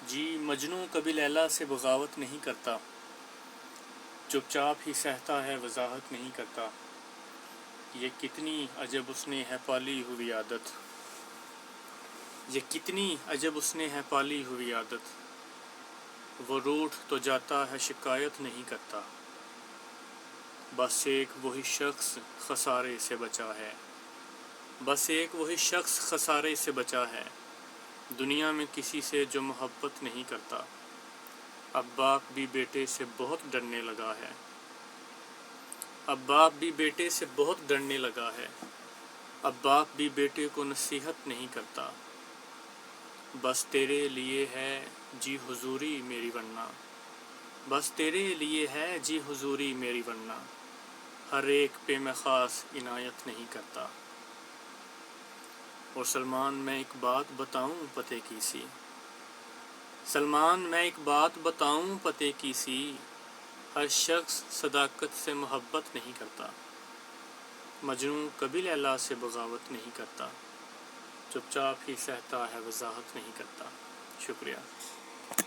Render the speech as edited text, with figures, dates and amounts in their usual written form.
جی مجنوں کبھی لیلا سے بغاوت نہیں کرتا، چپ چاپ ہی سہتا ہے وضاحت نہیں کرتا۔ یہ کتنی عجب اس نے ہے پالی ہوئی عادت، یہ کتنی عجب اس نے ہے پالی ہوئی عادت۔ وہ روٹھ تو جاتا ہے شکایت نہیں کرتا، بس ایک وہی شخص خسارے سے بچا ہے، بس ایک وہی شخص خسارے سے بچا ہے۔ دنیا میں کسی سے جو محبت نہیں کرتا، اب باپ بھی بیٹے سے بہت ڈرنے لگا ہے، اب باپ بھی بیٹے سے بہت ڈرنے لگا ہے۔ اب باپ بھی بیٹے کو نصیحت نہیں کرتا، بس تیرے لیے ہے جی حضوری میری ورنہ، بس تیرے لیے ہے جی حضوری میری ورنہ۔ ہر ایک پہ میں خاص عنایت نہیں کرتا۔ اور سلمان میں ایک بات بتاؤں پتے کی سی، سلمان میں ایک بات بتاؤں پتے کی سی، ہر شخص صداقت سے محبت نہیں کرتا، مجنوں کبھی لیلا سے بغاوت نہیں کرتا، چپ چاپ ہی سہتا ہے وضاحت نہیں کرتا۔ شکریہ۔